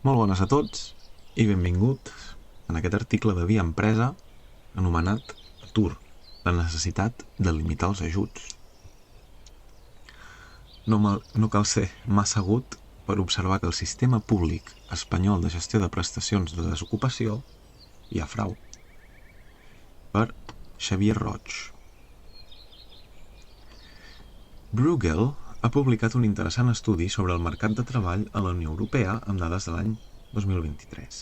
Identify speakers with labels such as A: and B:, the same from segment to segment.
A: Molt bones a tots i benvinguts en aquest article de Via Empresa anomenat Atur, la necessitat de limitar els ajuts. No cal ser massa agut per observar que el sistema públic espanyol de gestió de prestacions de desocupació hi ha frau. Per Xavier Roig. Bruegel ha publicat un interessant estudi sobre el mercat de treball a la Unió Europea amb dades de l'any 2023.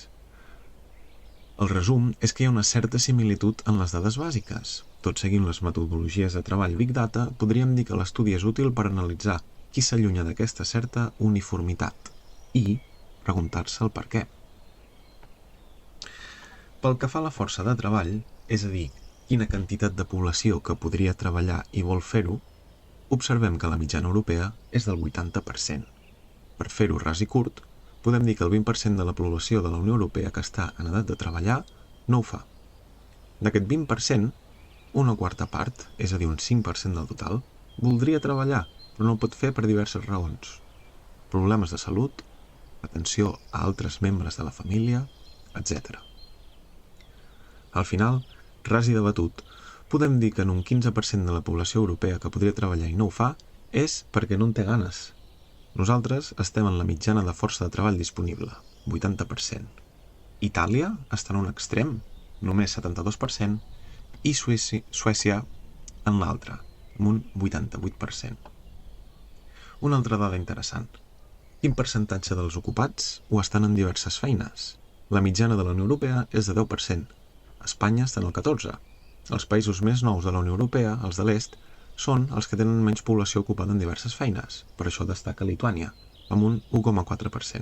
A: El resum és que hi ha una certa similitud en les dades bàsiques. Tot seguint les metodologies de treball Big Data, podríem dir que l'estudi és útil per analitzar qui s'allunya d'aquesta certa uniformitat i preguntar-se el per què. Pel que fa a la força de treball, és a dir, quina quantitat de població que podria treballar i vol fer-ho, observem que la mitjana europea és del 80%. Per fer-ho ras i curt, podem dir que el 20% de la població de la Unió Europea que està en edat de treballar no ho fa. D'aquest 20%, una quarta part, és a dir, un 5% del total, voldria treballar, però no ho pot fer per diverses raons. Problemes de salut, atenció a altres membres de la família, etc. Al final, ras i debatut, podem dir que en un 15% de la població europea que podria treballar i no ho fa és perquè no en té ganes. Nosaltres estem en la mitjana de força de treball disponible, 80%. Itàlia està en un extrem, només 72%, i Suècia en l'altre, amb un 88%. Una altra dada interessant. Quin percentatge dels ocupats ho estan en diverses feines? La mitjana de la Unió Europea és de 10%. Espanya està en el 14%. Els països més nous de la Unió Europea, els de l'est, són els que tenen menys població ocupada en diverses feines. Per això destaca Lituània, amb un 1,4%.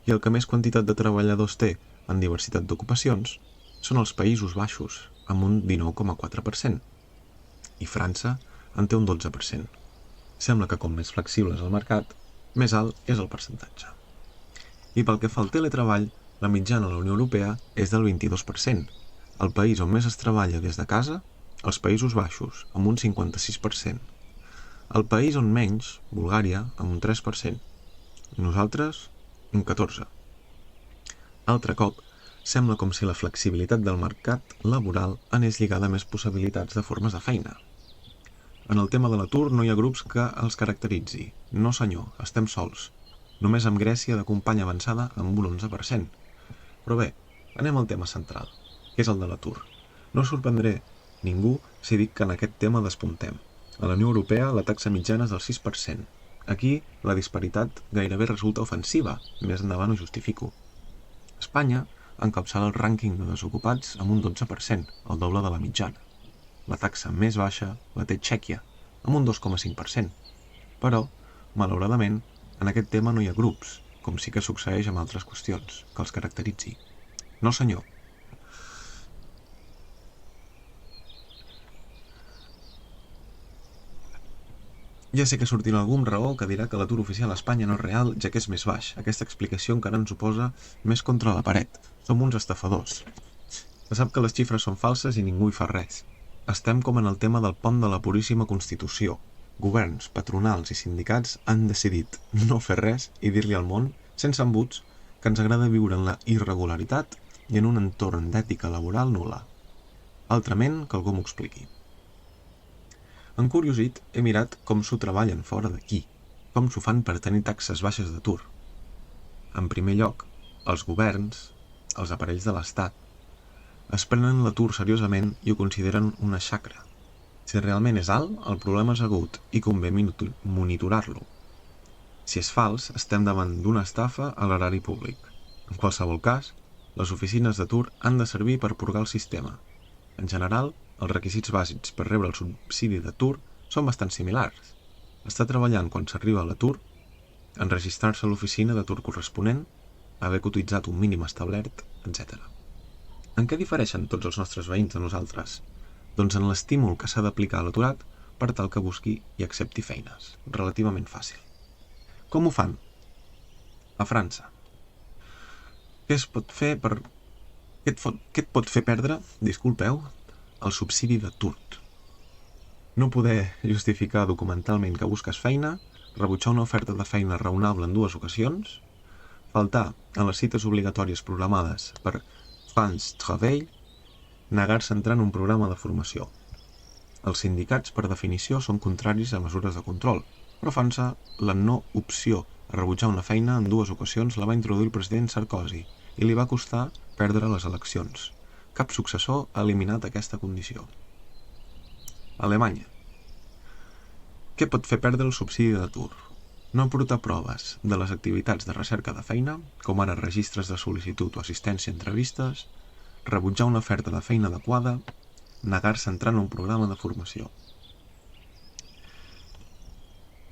A: I el que més quantitat de treballadors té en diversitat d'ocupacions són els Països Baixos, amb un 19,4%. I França en té un 12%. Sembla que com més flexible és el mercat, més alt és el percentatge. I pel que fa al teletreball, la mitjana a la Unió Europea és del 22%. El país on més es treballa des de casa, els Països Baixos, amb un 56%. El país on menys, Bulgària, amb un 3%. I nosaltres, un 14%. Altre cop, sembla com si la flexibilitat del mercat laboral anés lligada a més possibilitats de formes de feina. En el tema de l'atur no hi ha grups que els caracteritzi. No senyor, estem sols. Només amb Grècia de companya avançada amb un 11%. Però bé, anem al tema central, que és el de l'atur. No sorprendré ningú si dic que en aquest tema despuntem. A la Unió Europea la taxa mitjana és del 6%. Aquí la disparitat gairebé resulta ofensiva, més endavant ho justifico. Espanya encapçala el rànquing de desocupats amb un 12%, el doble de la mitjana. La taxa més baixa la té Txèquia, amb un 2,5%. Però, malauradament, en aquest tema no hi ha grups, com sí que succeeix amb altres qüestions, que els caracteritzi. No senyor. Ja sé que sortirà algun raó que dirà que l'atur oficial a Espanya no és real, ja que és més baix. Aquesta explicació encara ens ho posa més contra la paret. Som uns estafadors. Se sap que les xifres són falses i ningú hi fa res. Estem com en el tema del pont de la puríssima Constitució. Governs, patronals i sindicats han decidit no fer res i dir-li al món, sense embuts, que ens agrada viure en la irregularitat i en un entorn d'ètica laboral nul·la. Altrament, que algú m'ho expliqui. Encuriosit, he mirat com s'ho treballen fora d'aquí, com s'ho fan per tenir taxes baixes d'atur. En primer lloc, els governs, els aparells de l'Estat, es prenen l'atur seriosament i ho consideren una xacra. Si realment és alt, el problema és agut i convé monitorar-lo. Si és fals, estem davant d'una estafa a l'erari públic. En qualsevol cas, les oficines d'atur han de servir per purgar el sistema. En general, els requisits bàsics per rebre el subsidi d'atur són bastant similars. Estar treballant quan s'arriba a l'atur, enregistrar-se a l'oficina d'atur corresponent, haver cotitzat un mínim establert, etc. En què difereixen tots els nostres veïns de nosaltres? Doncs en l'estímul que s'ha d'aplicar a l'aturat per tal que busqui i accepti feines. Relativament fàcil. Com ho fan? A França. Què et pot fer perdre, disculpeu, el subsidi d'atur? No poder justificar documentalment que busques feina, rebutjar una oferta de feina raonable en 2 ocasions, faltar a les cites obligatòries programades per France Travail, negar-se a entrar en un programa de formació. Els sindicats, per definició, són contraris a mesures de control, però França, la no opció a rebutjar una feina en 2 ocasions la va introduir el president Sarkozy i li va costar perdre les eleccions. Cap successor ha eliminat aquesta condició. Alemanya. Què pot fer perdre el subsidi d'atur? No aportar proves de les activitats de recerca de feina, com ara registres de sol·licitud o assistència a entrevistes, rebutjar una oferta de feina adequada, negar-se a entrar en un programa de formació.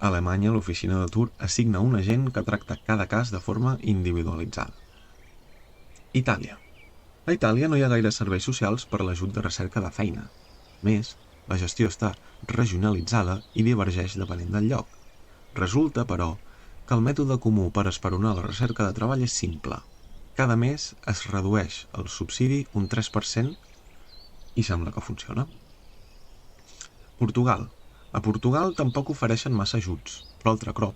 A: A Alemanya, l'oficina d'atur assigna un agent que tracta cada cas de forma individualitzada. Itàlia. A Itàlia no hi ha gaire serveis socials per a l'ajut de recerca de feina. A més, la gestió està regionalitzada i divergeix depenent del lloc. Resulta, però, que el mètode comú per esperonar la recerca de treball és simple. Cada mes es redueix el subsidi un 3% i sembla que funciona. Portugal. A Portugal tampoc ofereixen massa ajuts, però altre cop.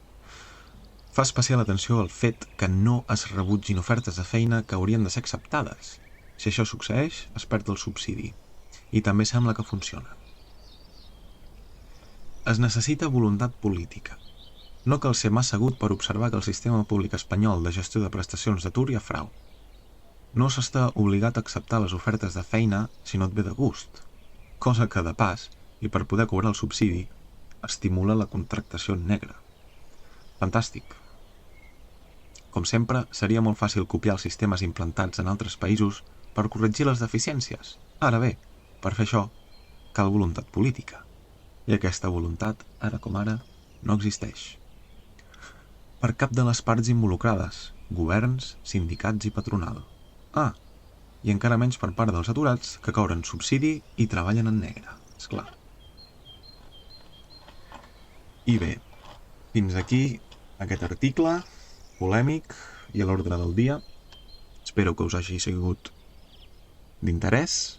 A: Fa especial atenció al fet que no es rebutgin ofertes de feina que haurien de ser acceptades. Si això succeeix, es perd el subsidi. I també sembla que funciona. Es necessita voluntat política. No cal ser massa agut per observar que el sistema públic espanyol de gestió de prestacions d'atur hi ha frau. No s'està obligat a acceptar les ofertes de feina si no et ve de gust, cosa que, de pas, i per poder cobrar el subsidi, estimula la contractació negra. Fantàstic. Com sempre, seria molt fàcil copiar els sistemes implantats en altres països per corregir les deficiències. Ara bé, per fer això, cal voluntat política. I aquesta voluntat, ara com ara, no existeix. Per cap de les parts involucrades, governs, sindicats i patronal. I encara menys per part dels aturats que cobren subsidi i treballen en negre, esclar. I bé, fins aquí aquest article polèmic i a l'ordre del dia. Espero que us hagi sigut d'interès.